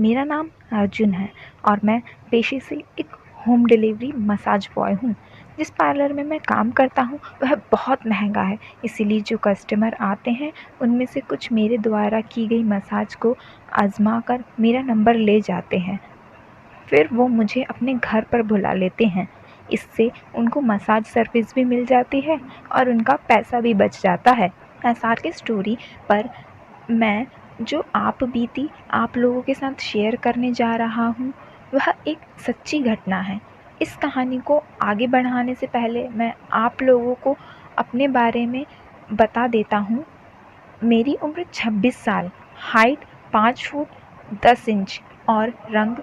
मेरा नाम अर्जुन है और मैं पेशे से एक होम डिलीवरी मसाज बॉय हूँ। जिस पार्लर में मैं काम करता हूँ वह बहुत महंगा है, इसीलिए जो कस्टमर आते हैं उनमें से कुछ मेरे द्वारा की गई मसाज को आज़मा कर मेरा नंबर ले जाते हैं। फिर वो मुझे अपने घर पर बुला लेते हैं। इससे उनको मसाज सर्विस भी मिल जाती है और उनका पैसा भी बच जाता है। एसआर की स्टोरी पर मैं जो आप बीती आप लोगों के साथ शेयर करने जा रहा हूँ वह एक सच्ची घटना है। इस कहानी को आगे बढ़ाने से पहले मैं आप लोगों को अपने बारे में बता देता हूँ। मेरी उम्र 26 साल, हाइट 5 फुट 10 इंच और रंग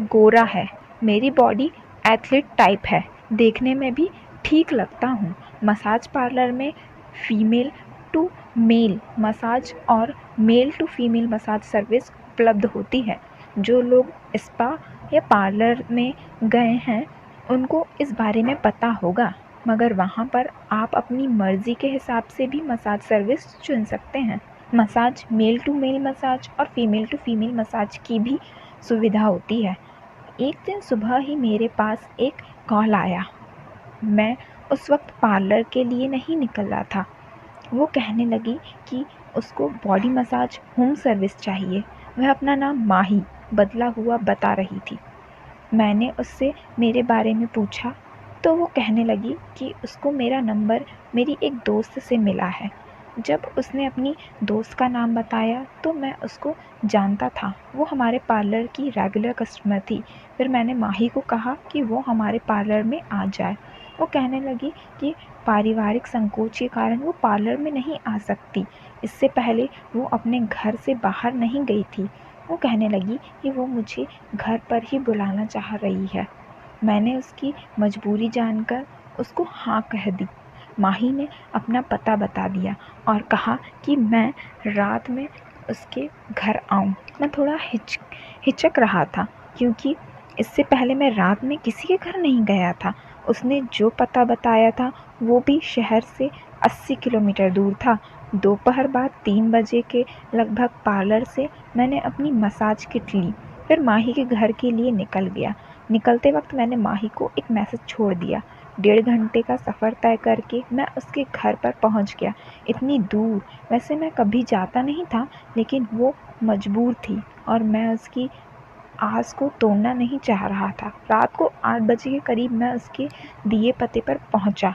गोरा है। मेरी बॉडी एथलीट टाइप है, देखने में भी ठीक लगता हूँ। मसाज पार्लर में फीमेल टू मेल मसाज और male to female massage service उपलब्ध होती है। जो लोग स्पा या पार्लर में गए हैं उनको इस बारे में पता होगा, मगर वहाँ पर आप अपनी मर्ज़ी के हिसाब से भी मसाज सर्विस चुन सकते हैं। Massage male to male massage और फीमेल टू फीमेल मसाज की भी सुविधा होती है। एक दिन सुबह ही मेरे पास एक कॉल आया। मैं उस वक्त पार्लर के लिए नहीं निकला था। वो कहने लगी कि उसको बॉडी मसाज होम सर्विस चाहिए। वह अपना नाम माही बदला हुआ बता रही थी। मैंने उससे मेरे बारे में पूछा तो वो कहने लगी कि उसको मेरा नंबर मेरी एक दोस्त से मिला है। जब उसने अपनी दोस्त का नाम बताया तो मैं उसको जानता था। वो हमारे पार्लर की रेगुलर कस्टमर थी। फिर मैंने माही को कहा कि वो हमारे पार्लर में आ जाए। वो कहने लगी कि पारिवारिक संकोच के कारण वो पार्लर में नहीं आ सकती। इससे पहले वो अपने घर से बाहर नहीं गई थी। वो कहने लगी कि वो मुझे घर पर ही बुलाना चाह रही है। मैंने उसकी मजबूरी जानकर उसको हाँ कह दी। माही ने अपना पता बता दिया और कहा कि मैं रात में उसके घर आऊं। मैं थोड़ा हिचक रहा था क्योंकि इससे पहले मैं रात में किसी के घर नहीं गया था। उसने जो पता बताया था वो भी शहर से 80 किलोमीटर दूर था। दोपहर बाद 3 बजे के लगभग पार्लर से मैंने अपनी मसाज किट ली, फिर माही के घर के लिए निकल गया। निकलते वक्त मैंने माही को एक मैसेज छोड़ दिया। 1.5 घंटे का सफ़र तय करके मैं उसके घर पर पहुंच गया। इतनी दूर वैसे मैं कभी जाता नहीं था, लेकिन वो मजबूर थी और मैं उसकी आस को तोड़ना नहीं चाह रहा था। रात को 8 बजे के करीब मैं उसके दिए पते पर पहुंचा।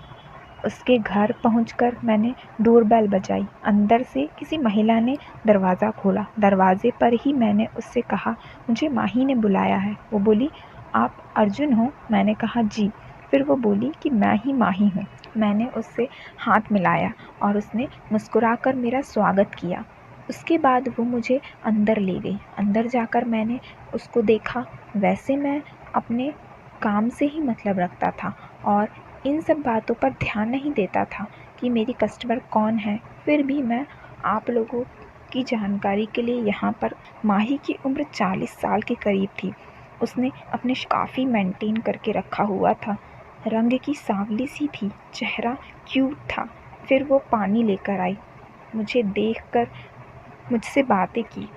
उसके घर पहुंचकर मैंने डोरबेल बजाई। अंदर से किसी महिला ने दरवाज़ा खोला। दरवाजे पर ही मैंने उससे कहा, मुझे माही ने बुलाया है। वो बोली, आप अर्जुन हो? मैंने कहा जी। फिर वो बोली कि मैं ही माही हूँ। मैंने उससे हाथ मिलाया और उसने मुस्कुराकर मेरा स्वागत किया। उसके बाद वो मुझे अंदर ले गई। अंदर जाकर मैंने उसको देखा। वैसे मैं अपने काम से ही मतलब रखता था और इन सब बातों पर ध्यान नहीं देता था कि मेरी कस्टमर कौन है। फिर भी मैं आप लोगों की जानकारी के लिए यहाँ पर माही की उम्र 40 साल के करीब थी। उसने अपने काफ़ी मेंटेन करके रखा हुआ था। रंग की सांवली सी थी, चेहरा क्यूट था। फिर वो पानी लेकर आई, मुझे देखकर मुझसे बातें की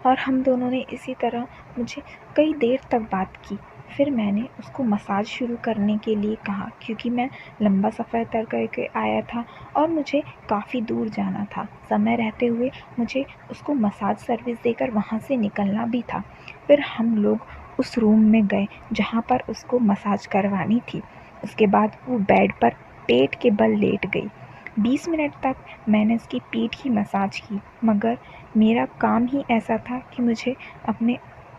और हम दोनों ने इसी तरह मुझे कई देर तक बात की। फिर मैंने उसको मसाज शुरू करने के लिए कहा क्योंकि मैं लंबा सफ़र तय करके आया था और मुझे काफ़ी दूर जाना था। समय रहते हुए मुझे उसको मसाज सर्विस देकर वहाँ से निकलना भी था। फिर हम लोग उस रूम में गए जहाँ पर उसको मसाज करवानी थी। उसके बाद वो बेड पर पेट के बल लेट गई। 20 मिनट तक मैंने उसकी पीठ की मसाज की, मगर मेरा काम ही ऐसा था कि मुझे अपने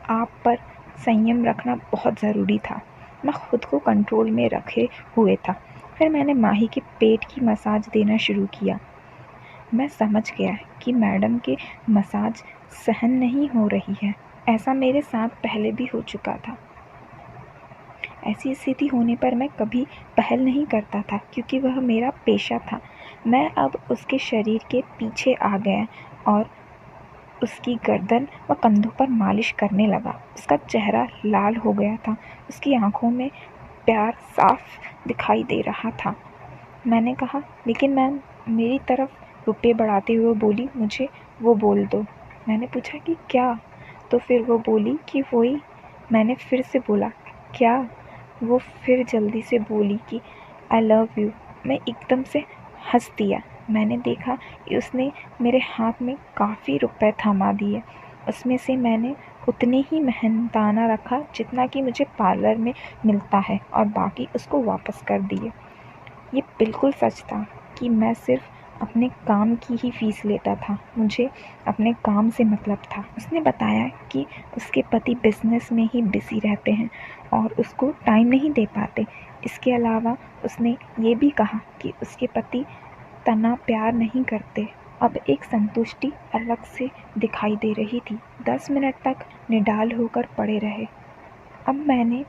आप पर संयम रखना बहुत ज़रूरी था। मैं खुद को कंट्रोल में रखे हुए था। फिर मैंने माही के पेट की मसाज देना शुरू किया। मैं समझ गया कि मैडम के मसाज सहन नहीं हो रही है। ऐसा मेरे साथ पहले भी हो चुका था। ऐसी स्थिति होने पर मैं कभी पहल नहीं करता था क्योंकि वह मेरा पेशा था। मैं अब उसके शरीर के पीछे आ गया और उसकी गर्दन व कंधों पर मालिश करने लगा। उसका चेहरा लाल हो गया था। उसकी आंखों में प्यार साफ दिखाई दे रहा था। मैंने कहा, लेकिन मैम, मेरी तरफ रुपए बढ़ाते हुए बोली, मुझे वो बोल दो। मैंने पूछा कि क्या? तो फिर वो बोली कि वही। मैंने फिर से बोला, क्या? वो फिर जल्दी से बोली कि आई लव यू। मैं एकदम से हंस दिया। मैंने देखा कि उसने मेरे हाथ में काफ़ी रुपए थमा दिए। उसमें से मैंने उतने ही मेहनताना रखा जितना कि मुझे पार्लर में मिलता है, और बाकी उसको वापस कर दिए। ये बिल्कुल सच था कि मैं सिर्फ अपने काम की ही फ़ीस लेता था। मुझे अपने काम से मतलब था। उसने बताया कि उसके पति बिज़नेस में ही बिज़ी रहते हैं और उसको टाइम नहीं दे पाते। इसके अलावा उसने ये भी कहा कि उसके पति तना प्यार नहीं करते। अब एक संतुष्टि अलग से दिखाई दे रही थी। 10 मिनट तक निडाल होकर पड़े रहे। अब मैंने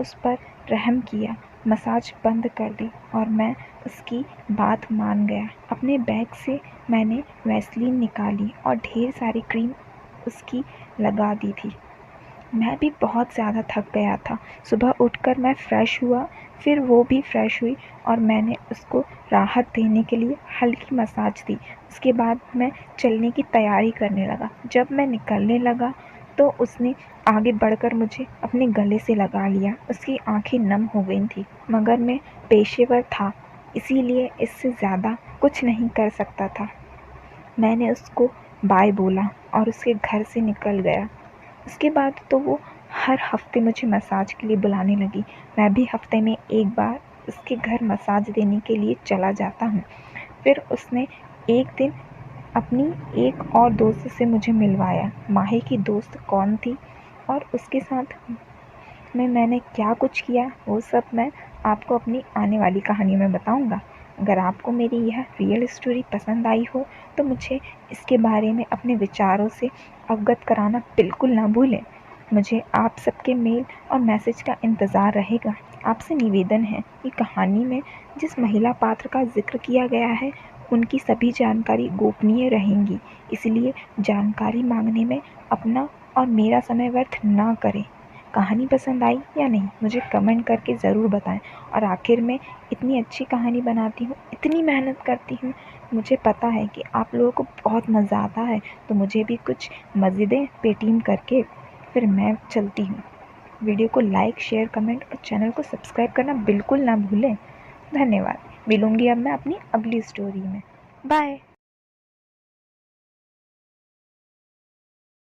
उस पर रहम किया, मसाज बंद कर दी और मैं उसकी बात मान गया। अपने बैग से मैंने वैसलीन निकाली और ढेर सारी क्रीम उसकी लगा दी थी। मैं भी बहुत ज़्यादा थक गया था। सुबह उठकर मैं फ़्रेश हुआ, फिर वो भी फ़्रेश हुई और मैंने उसको राहत देने के लिए हल्की मसाज दी। उसके बाद मैं चलने की तैयारी करने लगा। जब मैं निकलने लगा तो उसने आगे बढ़कर मुझे अपने गले से लगा लिया। उसकी आंखें नम हो गई थी, मगर मैं पेशेवर था, इसीलिए इससे ज़्यादा कुछ नहीं कर सकता था। मैंने उसको बाय बोला और उसके घर से निकल गया। उसके बाद तो वो हर हफ्ते मुझे मसाज के लिए बुलाने लगी। मैं भी हफ्ते में एक बार उसके घर मसाज देने के लिए चला जाता हूँ। फिर उसने एक दिन अपनी एक और दोस्त से मुझे मिलवाया। माही की दोस्त कौन थी और उसके साथ मैंने क्या कुछ किया, वो सब मैं आपको अपनी आने वाली कहानी में बताऊंगा। अगर आपको मेरी यह रियल स्टोरी पसंद आई हो तो मुझे इसके बारे में अपने विचारों से अवगत कराना बिल्कुल ना भूलें। मुझे आप सबके मेल और मैसेज का इंतज़ार रहेगा। आपसे निवेदन है कि कहानी में जिस महिला पात्र का जिक्र किया गया है उनकी सभी जानकारी गोपनीय रहेंगी, इसलिए जानकारी मांगने में अपना और मेरा समय व्यर्थ ना करें। कहानी पसंद आई या नहीं मुझे कमेंट करके ज़रूर बताएं। और आखिर में इतनी अच्छी कहानी बनाती हूँ, इतनी मेहनत करती हूँ, मुझे पता है कि आप लोगों को बहुत मज़ा आता है, तो मुझे भी कुछ मज़े दें पेटीएम करके। फिर मैं चलती हूँ। वीडियो को लाइक, शेयर, कमेंट और चैनल को सब्सक्राइब करना बिल्कुल ना भूलें। धन्यवाद। मिलूँगी अब मैं अपनी अगली स्टोरी में। बाय।